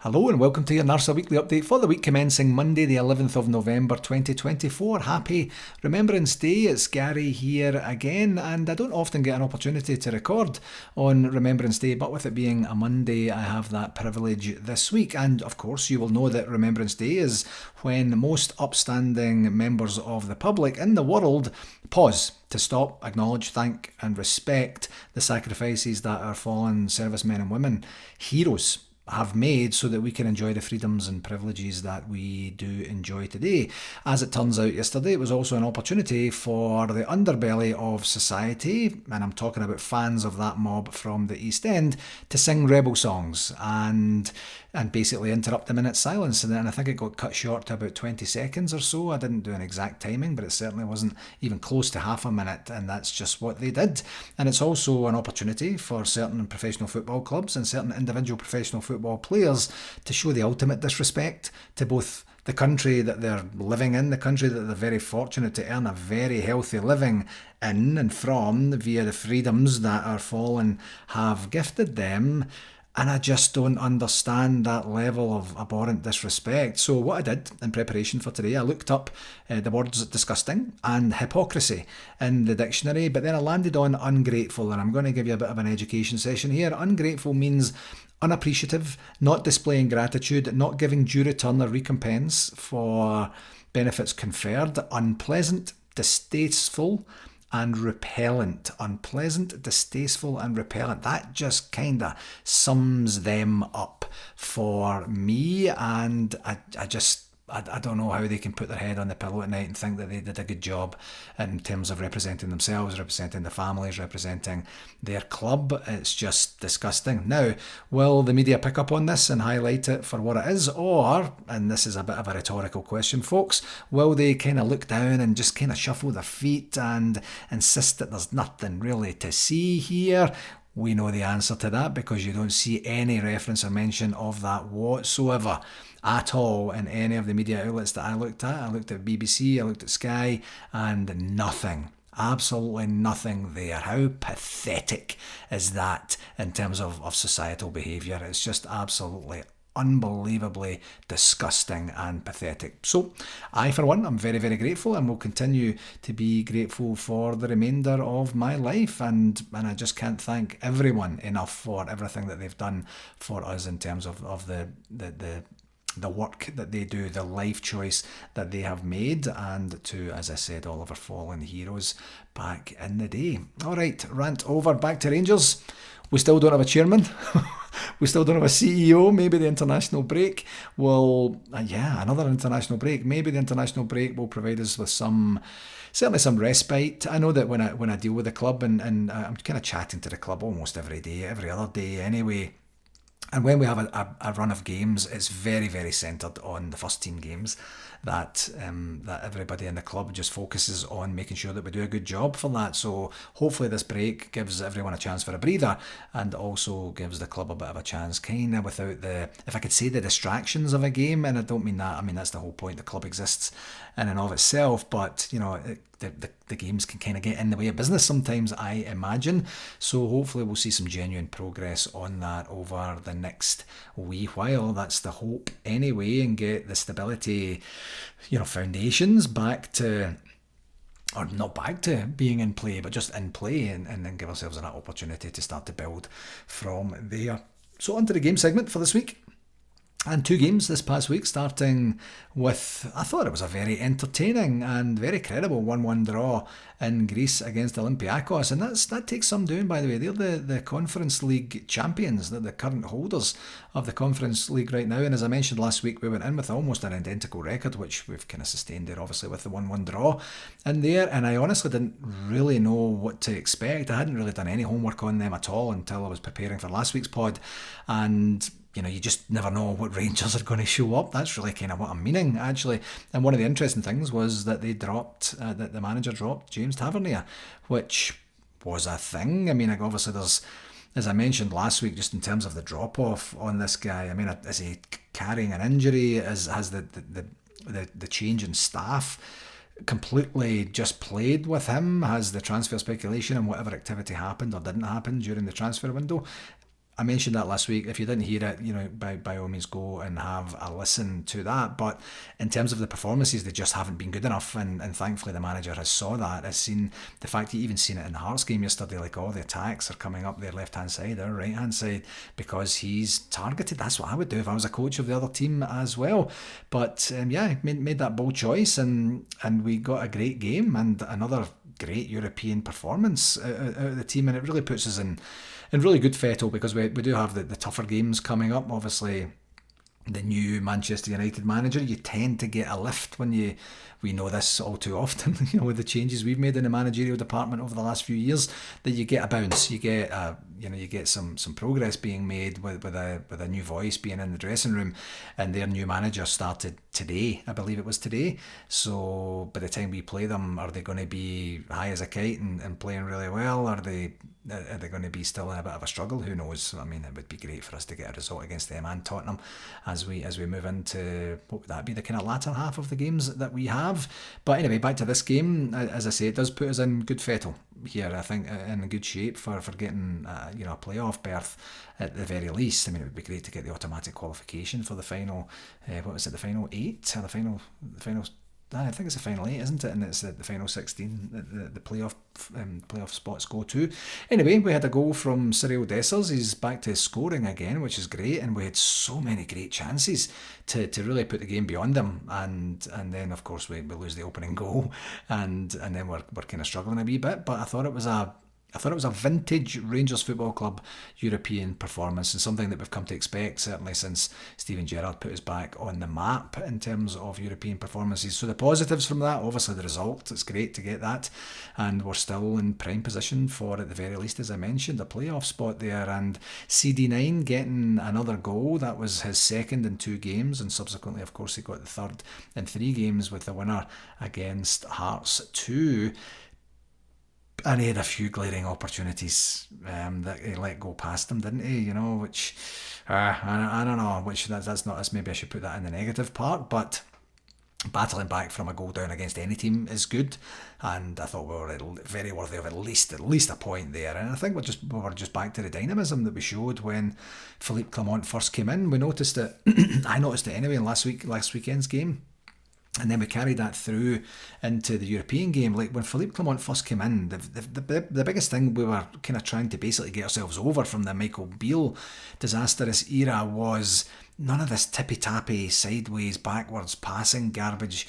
Hello and welcome to your NARSA weekly update for the week commencing Monday the 11th of November 2024. Happy Remembrance Day. It's Gary here again, and I don't often get an opportunity to record on Remembrance Day, but with it being a Monday I have that privilege this week. And of course you will know that Remembrance Day is when most upstanding members of the public in the world pause to stop, acknowledge, thank and respect the sacrifices that our fallen servicemen and women, heroes, have made so that we can enjoy the freedoms and privileges that we do enjoy today. As it turns out, yesterday it was also an opportunity for the underbelly of society, and I'm talking about fans of that mob from the East End, to sing rebel songs and basically interrupt the minute's silence. And I think it got cut short to about 20 seconds or so. I didn't do an exact timing, but it certainly wasn't even close to half a minute, and that's just what they did. And it's also an opportunity for certain professional football clubs and certain individual professional football players to show the ultimate disrespect to both the country that they're living in, the country that they're very fortunate to earn a very healthy living in and from via the freedoms that our fallen have gifted them. And I just don't understand that level of abhorrent disrespect. So what I did in preparation for today, I looked up the words disgusting and hypocrisy in the dictionary, but then I landed on ungrateful, and I'm going to give you a bit of an education session here. Ungrateful means unappreciative, not displaying gratitude, not giving due return or recompense for benefits conferred, unpleasant, distasteful, and repellent. Unpleasant, distasteful, and repellent. That just kind of sums them up for me, and I don't know how they can put their head on the pillow at night and think that they did a good job in terms of representing themselves, representing the families, representing their club. It's just disgusting. Now, will the media pick up on this and highlight it for what it is? Or, and this is a bit of a rhetorical question, folks, will they kind of look down and just kind of shuffle their feet and insist that there's nothing really to see here? We know the answer to that because you don't see any reference or mention of that whatsoever at all in any of the media outlets that I looked at. I looked at BBC, I looked at Sky, and nothing. Absolutely nothing there. How pathetic is that in terms of societal behaviour? It's just absolutely unbelievably disgusting and pathetic. So I, for one, am very, very grateful and will continue to be grateful for the remainder of my life. And I just can't thank everyone enough for everything that they've done for us in terms of the work that they do, the life choice that they have made, and to, as I said, all of our fallen heroes back in the day. All right, rant over. Back to Rangers. We still don't have a chairman. We still don't have a CEO. Maybe the international break will, another international break. Maybe the international break will provide us with certainly some respite. I know that when I deal with the club, and I'm kind of chatting to the club almost every day, every other day anyway. And when we have a run of games, it's very, very centred on the first team games. That everybody in the club just focuses on making sure that we do a good job for that. So hopefully this break gives everyone a chance for a breather, and also gives the club a bit of a chance, kind of without if I could say, the distractions of a game. And I don't mean that. I mean, that's the whole point. The club exists in and of itself, but the games can kind of get in the way of business sometimes, I imagine. So hopefully we'll see some genuine progress on that over the next wee while. That's the hope anyway, and get the stability, foundations back to, or not back to being in play, but just in play, and then give ourselves an opportunity to start to build from there. So on to the game segment for this week. And two games this past week, starting with, I thought it was a very entertaining and very credible 1-1 draw in Greece against Olympiacos. And that takes some doing, by the way. They're the Conference League champions. They're the current holders of the Conference League right now. And as I mentioned last week, we went in with almost an identical record, which we've kind of sustained there, obviously, with the 1-1 draw in there. And I honestly didn't really know what to expect. I hadn't really done any homework on them at all until I was preparing for last week's pod. And you just never know what Rangers are going to show up. That's really kind of what I'm meaning, actually. And one of the interesting things was that they dropped, that the manager dropped James Tavernier, which was a thing. I mean, obviously there's, as I mentioned last week, just in terms of the drop-off on this guy, I mean, is he carrying an injury? Has the change in staff completely just played with him? Has the transfer speculation and whatever activity happened or didn't happen during the transfer window I mentioned that last week. If you didn't hear it, by all means go and have a listen to that. But in terms of the performances, they just haven't been good enough, and thankfully the manager has saw that. Has seen the fact he even seen it in the Hearts game yesterday. Like, all the attacks are coming up their left hand side, their right hand side, because he's targeted. That's what I would do if I was a coach of the other team as well. But made that bold choice, and we got a great game and another great European performance out of the team, and it really puts us in really good fettle, because we do have the tougher games coming up. Obviously, the new Manchester United manager, you tend to get a lift when we know this all too often, with the changes we've made in the managerial department over the last few years, that you get a bounce, you get some progress being made with a new voice being in the dressing room, and their new manager started today, I believe it was today. So by the time we play them, are they going to be high as a kite and playing really well? Are they going to be still in a bit of a struggle? Who knows? I mean, it would be great for us to get a result against them and Tottenham as we move into, what would that be, the kind of latter half of the games that we have. But anyway, back to this game. As I say, it does put us in good fettle here, I think, in good shape for getting a playoff berth at the very least. I mean, it would be great to get the automatic qualification for the final, the final 8 or the final I think it's the final 8, isn't it? And it's the final 16 the playoff spots go to. Anyway, we had a goal from Cyril Dessers. He's back to scoring again, which is great, and we had so many great chances to really put the game beyond them. And then, of course, we lose the opening goal, and then we're kind of struggling a wee bit. But I thought it was a vintage Rangers Football Club European performance, and something that we've come to expect certainly since Steven Gerrard put us back on the map in terms of European performances. So the positives from that, obviously the result, it's great to get that, and we're still in prime position for, at the very least, as I mentioned, a playoff spot there. And CD9 getting another goal, that was his second in 2 games, and subsequently, of course, he got the third in 3 games with the winner against Hearts 2. And he had a few glaring opportunities that he let go past him, didn't he? Which I don't know. Which that's not us. Maybe I should put that in the negative part. But battling back from a goal down against any team is good, and I thought we were very worthy of at least a point there. And I think we were just back to the dynamism that we showed when Philippe Clement first came in. We noticed it. I noticed it anyway in last weekend's game. And then we carried that through into the European game. Like, when Philippe Clement first came in, the biggest thing we were kind of trying to basically get ourselves over from the Michael Beale disastrous era was none of this tippy-tappy, sideways, backwards passing garbage.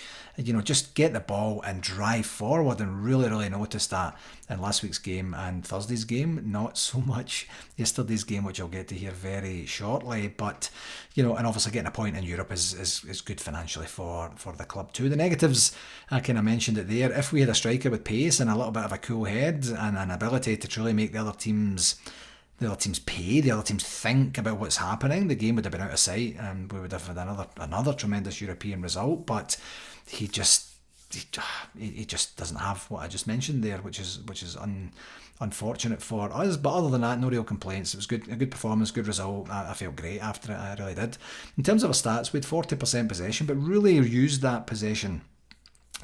Just get the ball and drive forward, and really, really noticed that in last week's game and Thursday's game. Not so much yesterday's game, which I'll get to here very shortly. But, and obviously getting a point in Europe is good financially for the club too. The negatives, I kind of mentioned it there. If we had a striker with pace and a little bit of a cool head and an ability to truly make the other teams pay, the other teams think about what's happening, the game would have been out of sight, and we would have had another tremendous European result. But he just doesn't have what I just mentioned there, which is unfortunate for us. But other than that, no real complaints. It was a good performance, good result. I felt great after it, I really did. In terms of our stats, we had 40% possession, but really used that possession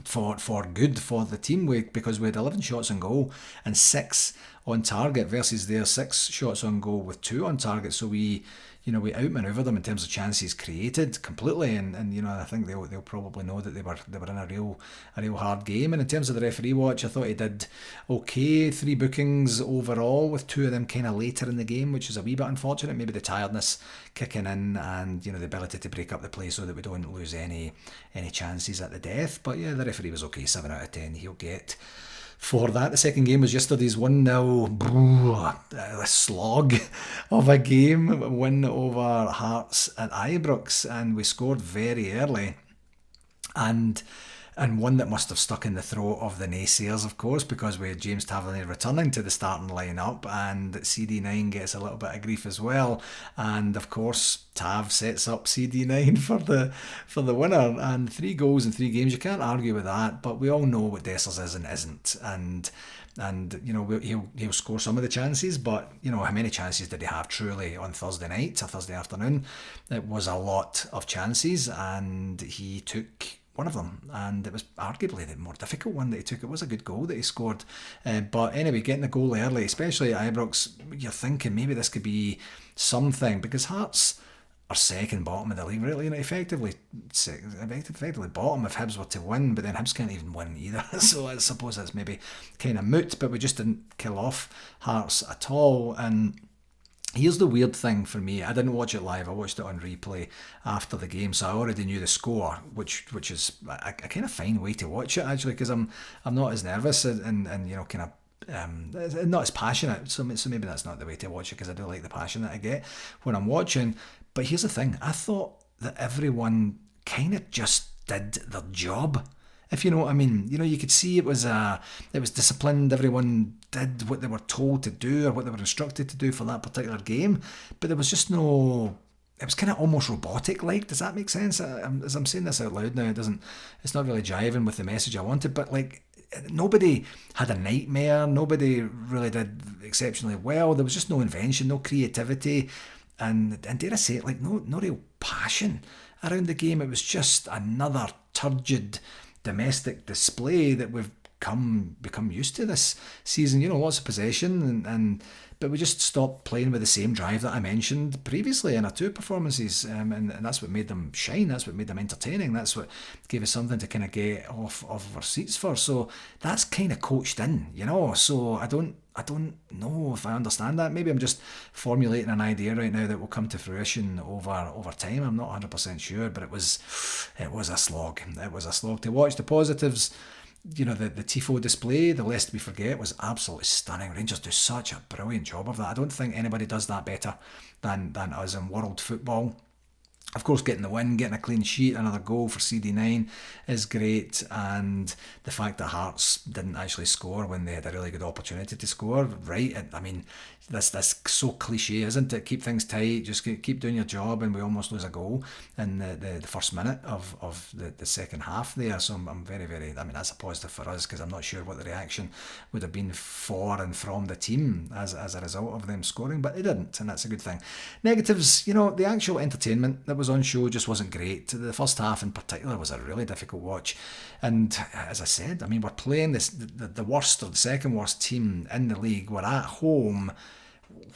for good for the team, because we had 11 shots on goal and 6 on target versus their 6 shots on goal with 2 on target. So we outmaneuvered them in terms of chances created completely, and I think they'll probably know that they were in a real hard game. And in terms of the referee watch, I thought he did okay. 3 bookings overall, with 2 of them kind of later in the game, which is a wee bit unfortunate. Maybe the tiredness kicking in, and the ability to break up the play so that we don't lose any chances at the death. But yeah, the referee was okay. 7 out of 10 he'll get for that. The second game was yesterday's 1-0 a slog of a game, win over Hearts at Ibrox, and we scored very early, and one that must have stuck in the throat of the naysayers, of course, because we had James Tavernier returning to the starting lineup, and CD9 gets a little bit of grief as well, and of course Tav sets up CD9 for the winner, and 3 goals in 3 games. You can't argue with that, but we all know what Dessers is and isn't, and he'll score some of the chances, but how many chances did he have truly on Thursday night or Thursday afternoon? It was a lot of chances, and he took one of them, and it was arguably the more difficult one that he took. It was a good goal that he scored, but anyway, getting the goal early, especially at Ibrox, you're thinking maybe this could be something, because Hearts are second bottom of the league, really, effectively bottom if Hibs were to win, but then Hibs can't even win either. So I suppose that's maybe kind of moot, but we just didn't kill off Hearts at all. And here's the weird thing for me. I didn't watch it live. I watched it on replay after the game, so I already knew the score, which is a kind of fine way to watch it, actually, because I'm not as nervous and kind of not as passionate. So maybe that's not the way to watch it, because I do like the passion that I get when I'm watching. But here's the thing. I thought that everyone kind of just did their job, if you know what I mean. You could see it was disciplined. Everyone did what they were told to do or what they were instructed to do for that particular game. But there was just no. It was kind of almost robotic-like. Does that make sense? As I'm saying this out loud now, it's not really jiving with the message I wanted. But nobody had a nightmare. Nobody really did exceptionally well. There was just no invention, no creativity, and dare I say it, no real passion around the game. It was just another turgid domestic display that we've become used to this season. Lots of possession, but we just stopped playing with the same drive that I mentioned previously in our two performances, and that's what made them shine. That's what made them entertaining. That's what gave us something to kind of get off our seats for. So that's kind of coached in, So I don't know if I understand that. Maybe I'm just formulating an idea right now that will come to fruition over time. I'm not 100% sure, but it was a slog. It was a slog to watch. The positives, the Tifo display, the lest we forget, was absolutely stunning. Rangers do such a brilliant job of that. I don't think anybody does that better than us in world football. Of course, getting the win, getting a clean sheet, another goal for CD9 is great, and the fact that Hearts didn't actually score when they had a really good opportunity to score, right? I mean, that's so cliche, isn't it? Keep things tight, just keep doing your job, and we almost lose a goal in the first minute of the second half there. So I'm very, very, that's a positive for us, because I'm not sure what the reaction would have been for and from the team as a result of them scoring, but they didn't, and that's a good thing. Negatives, the actual entertainment that was on show just wasn't great. The first half in particular was a really difficult watch, and as I said, we're playing the worst or the second worst team in the league. We're at home.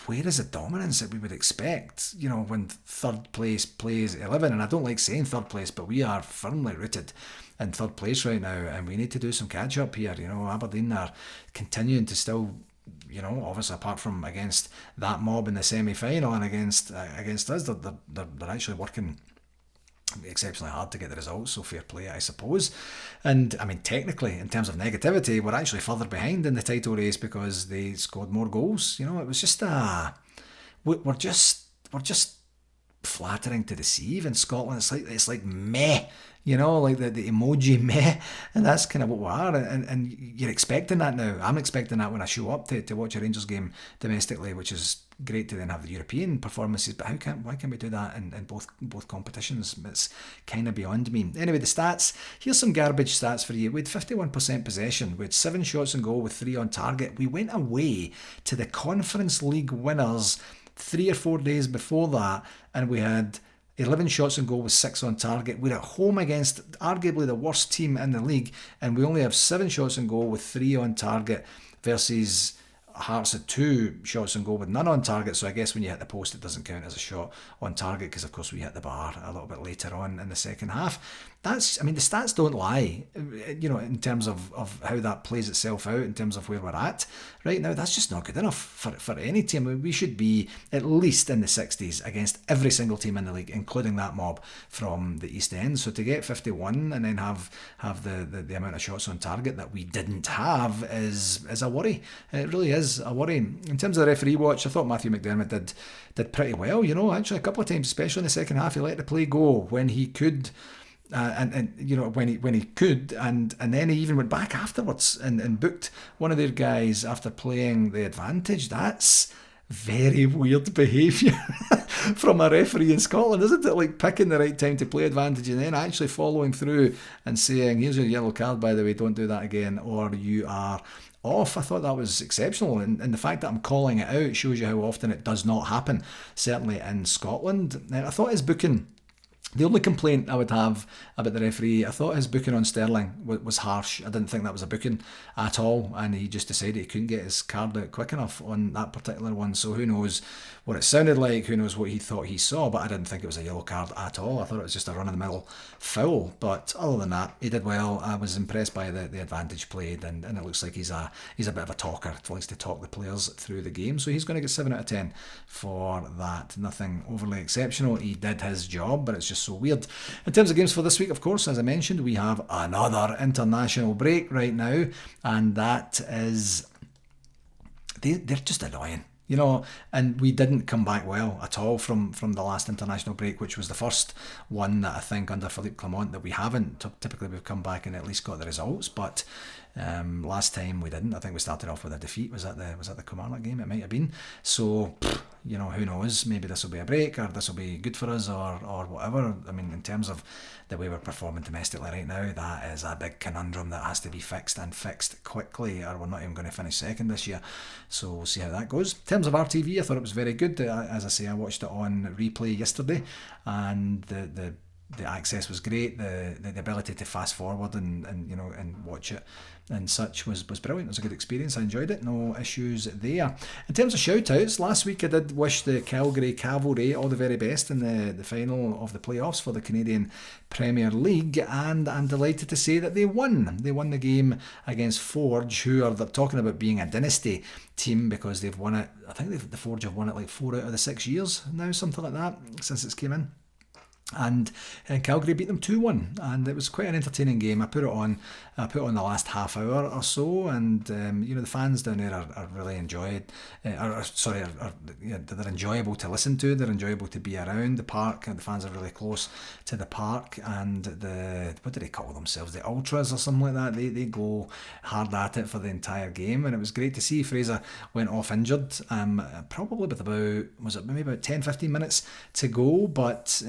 Where is the dominance that we would expect, when third place plays 11? And I don't like saying third place, but we are firmly rooted in third place right now, and we need to do some catch up here. Aberdeen are continuing to still, obviously apart from against that mob in the semi-final and against us, they're actually working exceptionally hard to get the results, so fair play, I suppose. And technically, in terms of negativity, we're actually further behind in the title race because they scored more goals. It was just we're just flattering to deceive in Scotland. It's like meh, like the emoji meh, and that's kind of what we are. And you're expecting that now. I'm expecting that when I show up to watch a Rangers game domestically, which is great to then have the European performances. But why can't we do that in both competitions? It's kind of beyond me. Anyway, the stats. Here's some garbage stats for you. We had 51% possession. We had 7 shots on goal with 3 on target. We went away to the Conference League winners 3 or 4 days before that, and we had 11 shots on goal with 6 on target. We're at home against arguably the worst team in the league, and we only have 7 shots on goal with 3 on target versus Hearts had 2 shots on goal with none on target. So I guess when you hit the post, it doesn't count as a shot on target, because of course we hit the bar a little bit later on in the second half. The stats don't lie, in terms of how that plays itself out in terms of where we're at right now. That's just not good enough for any team. We should be at least in the 60s against every single team in the league, including that mob from the East End. So to get 51 and then have the amount of shots on target that we didn't have is a worry. It really is a worry. In terms of the referee watch, I thought Matthew McDermott did pretty well. Actually a couple of times, especially in the second half, he let the play go when he could. When he could, and then he even went back afterwards and booked one of their guys after playing the advantage. That's very weird behaviour from a referee in Scotland, isn't it? Like picking the right time to play advantage and then actually following through and saying, here's your yellow card, by the way, don't do that again, or you are off. I thought that was exceptional, and the fact that I'm calling it out shows you how often it does not happen, certainly in Scotland. I thought his booking The only complaint I would have about the referee, I thought his booking on Sterling was harsh. I didn't think that was a booking at all, and he just decided he couldn't get his card out quick enough on that particular one. So who knows what it sounded like, who knows what he thought he saw, but I didn't think it was a yellow card at all. I thought it was just a run-of-the-mill foul, but other than that, he did well. I was impressed by the advantage played, and it looks like he's a bit of a talker. He likes to talk the players through the game, so he's going to get 7 out of 10 for that. Nothing overly exceptional. He did his job, but it's just so weird. In terms of games for this week, of course, as I mentioned, we have another international break right now, and that is they're just annoying. And we didn't come back well at all from the last international break, which was the first one that I think under Philippe Clement that we haven't. Typically we've come back and at least got the results, but last time we didn't. I think we started off with a defeat. Was that the Kilmarnock game? It might have been. So, who knows? Maybe this will be a break, or this will be good for us, or whatever. I mean, in terms of the way we're performing domestically right now, that is a big conundrum that has to be fixed, and fixed quickly, or we're not even going to finish second this year. So we'll see how that goes. In terms of RTV, I thought it was very good. As I say, I watched it on replay yesterday, and the access was great. The ability to fast forward and watch it and such was brilliant. It was a good experience. I enjoyed it. No issues there. In terms of shout outs, last week I did wish the Calgary Cavalry all the very best in the final of the playoffs for the Canadian Premier League, and I'm delighted to say that they won. They won the game against Forge, who are talking about being a dynasty team because they've won it. I think the Forge have won it like 4 out of the 6 years now, something like that, since it's came in. And Calgary beat them 2-1, and it was quite an entertaining game. I put it on the last half hour or so, and the fans down there are really enjoyed. They're enjoyable to listen to. They're enjoyable to be around the park. The fans are really close to the park, and what do they call themselves? The ultras or something like that. They go hard at it for the entire game, and it was great to see. Fraser went off injured, probably with about 10-15 minutes to go, but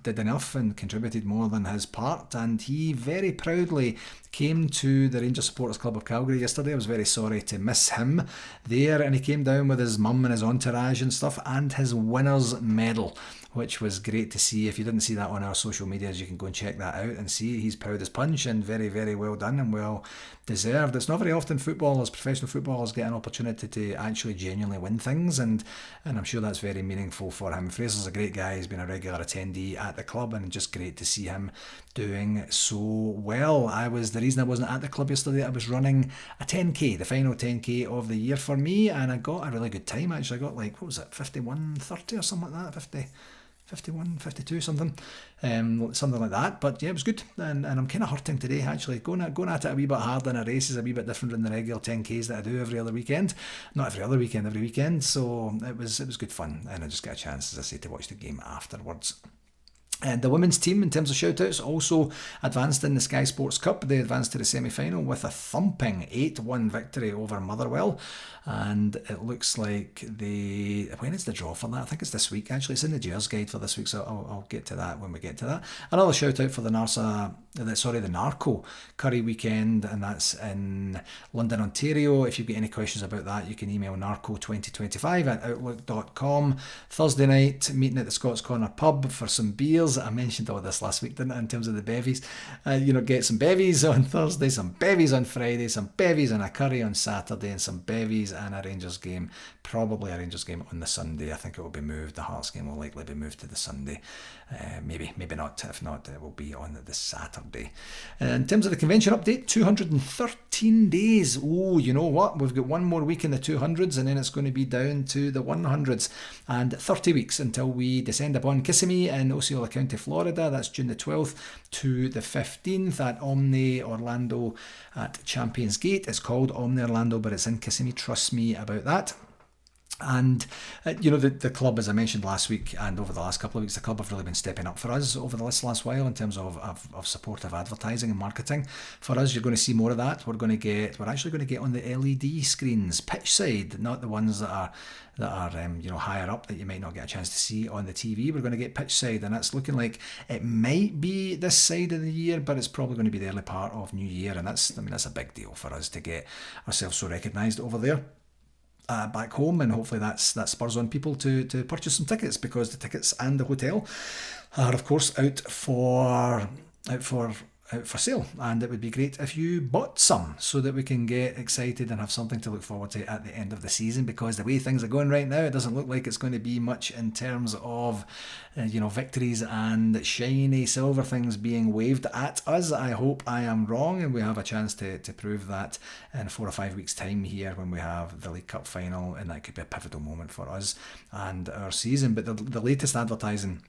did enough and contributed more than his part, and he very proudly came to the Rangers Supporters Club of Calgary yesterday. I was very sorry to miss him there, and he came down with his mum and his entourage and stuff, and his winner's medal, which was great to see. If you didn't see that on our social medias, you can go and check that out and see. He's proud as punch, and very, very well done and well deserved. It's not very often professional footballers get an opportunity to actually genuinely win things, and I'm sure that's very meaningful for him. Fraser's a great guy. He's been a regular attendee at the club, and just great to see him doing so well. The reason I wasn't at the club yesterday, I was running a 10k, the final 10k of the year for me, and I got a really good time actually. I got 51:30 or something like that, 51, 52, something like that. But yeah, it was good, and I'm kind of hurting today actually. Going at it a wee bit harder in a race is a wee bit different than the regular 10Ks that I do every other weekend. Not every other weekend, every weekend. So it was good fun, and I just got a chance, as I say, to watch the game afterwards. And the women's team, in terms of shout-outs, also advanced in the Sky Sports Cup. They advanced to the semi-final with a thumping 8-1 victory over Motherwell. And it looks like when is the draw for that? I think it's this week, actually. It's in the Gers guide for this week, so I'll get to that when we get to that. Another shout-out for the NARCO Currie weekend, and that's in London, Ontario. If you've got any questions about that, you can email narco2025@outlook.com. Thursday night, meeting at the Scots Corner pub for some beers. I mentioned all this last week, didn't I, in terms of the bevies. Get some bevies on Thursday, some bevies on Friday, some bevies and a curry on Saturday, and some bevies and a Rangers game, probably a Rangers game on the Sunday. I think it will be moved. The Hearts game will likely be moved to the Sunday. Maybe not. If not, it will be on the Saturday. In terms of the convention update, 213 days. Oh, you know what? We've got one more week in the 200s, and then it's going to be down to the 100s, and 30 weeks until we descend upon Kissimmee in Osceola County, Florida. That's June the 12th to the 15th at Omni Orlando at Champions Gate. It's called Omni Orlando, but it's in Kissimmee. Trust me about that. And the club, as I mentioned last week and over the last couple of weeks, the club have really been stepping up for us over the last while in terms of supportive advertising and marketing. For us, you're going to see more of that. We're actually going to get on the LED screens, pitch side, not the ones that are higher up that you might not get a chance to see on the TV. We're going to get pitch side, and that's looking like it might be this side of the year, but it's probably going to be the early part of New Year, and that's a big deal for us to get ourselves so recognised over there. back home, and hopefully that spurs on people to purchase some tickets, because the tickets and the hotel are of course out for sale, and it would be great if you bought some so that we can get excited and have something to look forward to at the end of the season, because the way things are going right now, it doesn't look like it's going to be much in terms of victories and shiny silver things being waved at us. I hope I am wrong and we have a chance to prove that in 4 or 5 weeks time here when we have the League Cup final, and that could be a pivotal moment for us and our season. But the latest advertising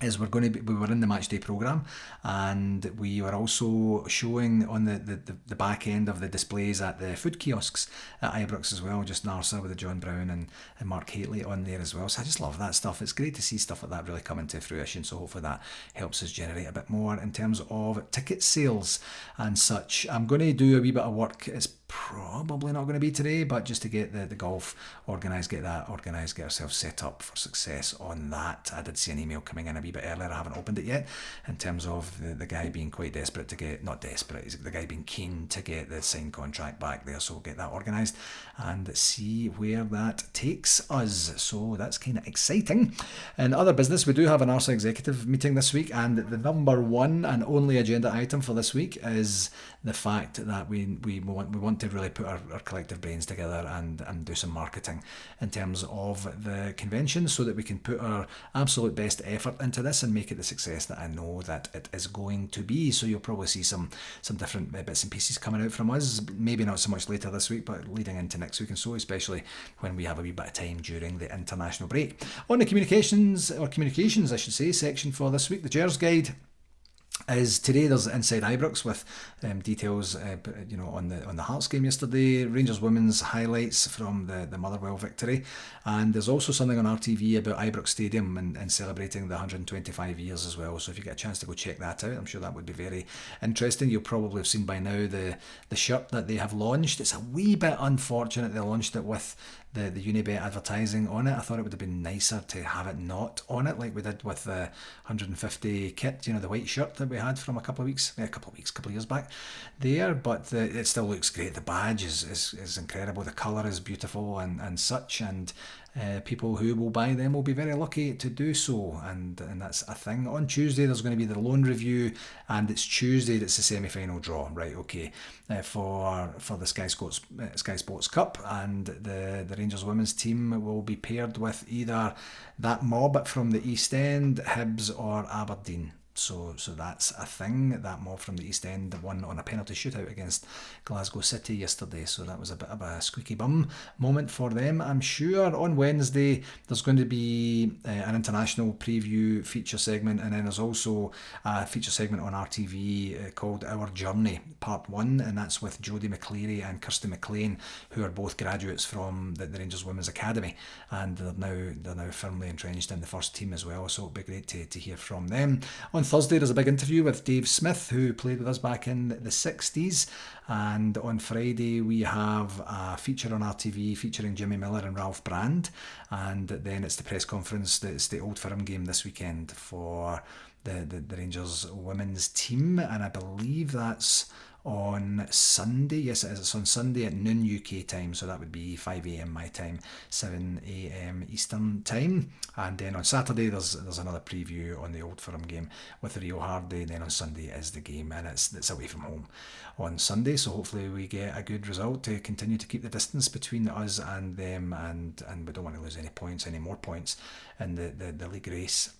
is we were in the match day programme, and we were also showing on the back end of the displays at the food kiosks at Ibrox as well, just NARSA with the John Brown and Mark Haitley on there as well. So I just love that stuff. It's great to see stuff like that really come into fruition, so hopefully that helps us generate a bit more in terms of ticket sales and such. I'm going to do a wee bit of work. It's probably not going to be today, but just to get the golf organised, get ourselves set up for success on that. I did see an email coming in a wee bit earlier, I haven't opened it yet, in terms of the guy being quite desperate to get, not desperate, he's the guy being keen to get the signed contract back there, so we'll get that organised and see where that takes us. So that's kind of exciting. In other business, we do have an NARSA executive meeting this week, and the number one and only agenda item for this week is the fact that we want to really put our collective brains together and do some marketing in terms of the convention, so that we can put our absolute best effort into this and make it the success that I know that it is going to be. So you'll probably see some different bits and pieces coming out from us, maybe not so much later this week, but leading into next week, and so especially when we have a wee bit of time during the international break. On the communications I should say section for this week, the Gers guide is today. There's Inside Ibrox with details on the Hearts game yesterday, Rangers women's highlights from the Motherwell victory, and there's also something on RTV about Ibrox Stadium and celebrating the 125 years as well. So if you get a chance to go check that out, I'm sure that would be very interesting. You'll probably have seen by now the shirt that they have launched. It's a wee bit unfortunate they launched it with the Unibet advertising on it. I thought it would have been nicer to have it not on it, like we did with the 150 kit, the white shirt that we had from a couple of years back there. But it still looks great. The badge is incredible. The colour is beautiful and such, and people who will buy them will be very lucky to do so, and that's a thing. On Tuesday there's going to be the loan review, and it's Tuesday that's the semi-final draw, right? Okay, for the Sky Sports Cup, and the Rangers women's team will be paired with either that mob from the East End, Hibs or Aberdeen. So that's a thing. That mob from the East End won on a penalty shootout against Glasgow City yesterday, so that was a bit of a squeaky bum moment for them, I'm sure. On Wednesday there's going to be an international preview feature segment, and then there's also a feature segment on RTV called Our Journey Part 1, and that's with Jodie McCleary and Kirsty McLean, who are both graduates from the Rangers Women's Academy, and they're now firmly entrenched in the first team as well, so it'll be great to hear from them. On Thursday there's a big interview with Dave Smith, who played with us back in the 60s, and on Friday we have a feature on RTV featuring Jimmy Miller and Ralph Brand, and then it's the press conference. It's the Old Firm game this weekend for the Rangers women's team, and I believe that's on Sunday. Yes, it is. It's on Sunday at noon UK time, so that would be 5 a.m. my time, 7 a.m. Eastern time. And then on Saturday there's another preview on the Old Firm game with Rio Hardy. Then on Sunday is the game, and it's away from home on Sunday, so hopefully we get a good result to continue to keep the distance between us and them, and we don't want to lose any more points in the league race.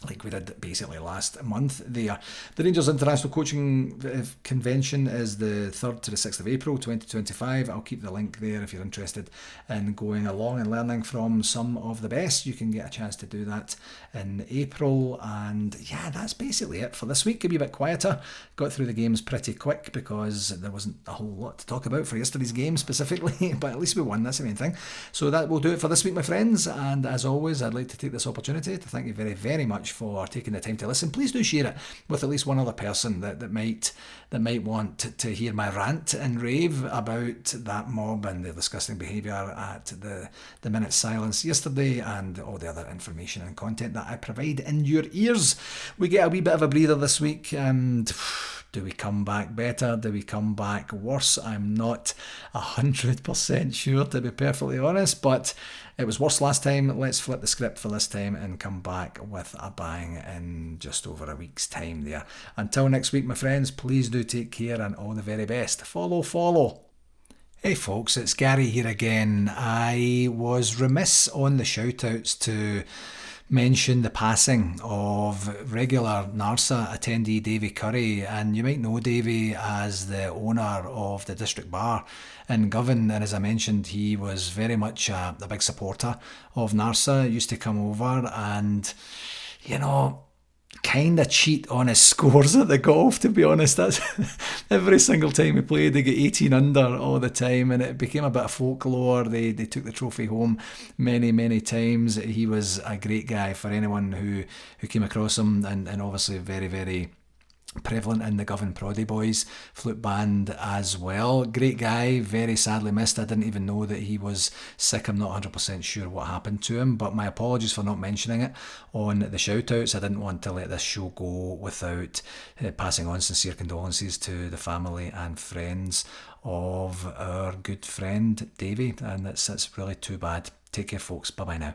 Like we did basically last month there. The Rangers International Coaching Convention is the 3rd to the 6th of April 2025. I'll keep the link there if you're interested in going along and learning from some of the best. You can get a chance to do that in April. And yeah, that's basically it for this week. It'll be a bit quieter. Got through the games pretty quick because there wasn't a whole lot to talk about for yesterday's game specifically, but at least we won, that's the main thing. So that will do it for this week, my friends. And as always, I'd like to take this opportunity to thank you very, very much for taking the time to listen. Please do share it with at least one other person that might want to hear my rant and rave about that mob and the disgusting behaviour at the minute's silence yesterday, and all the other information and content that I provide in your ears. We get a wee bit of a breather this week, and do we come back better? Do we come back worse? I'm not 100% sure, to be perfectly honest, but it was worse last time. Let's flip the script for this time and come back with a bang in just over a week's time there. Until next week, my friends, please do take care and all the very best. Follow. Hey folks, it's Gary here again. I was remiss on the shout-outs to mention the passing of regular NARSA attendee Davie Currie, and you might know Davie as the owner of the District Bar in Govan, and as I mentioned, he was very much a big supporter of NARSA. Used to come over and, kind of cheat on his scores at the golf, to be honest. That's every single time he played, they get 18 under all the time, and it became a bit of folklore. They took the trophy home many times. He was a great guy for anyone who came across him, and obviously very, very prevalent in the Govan Proddy Boys flute band as well. Great guy, very sadly missed. I didn't even know that he was sick. I'm not 100% sure what happened to him, but my apologies for not mentioning it on the shout-outs. I didn't want to let this show go without passing on sincere condolences to the family and friends of our good friend Davie, and that's really too bad. Take care folks, bye bye now.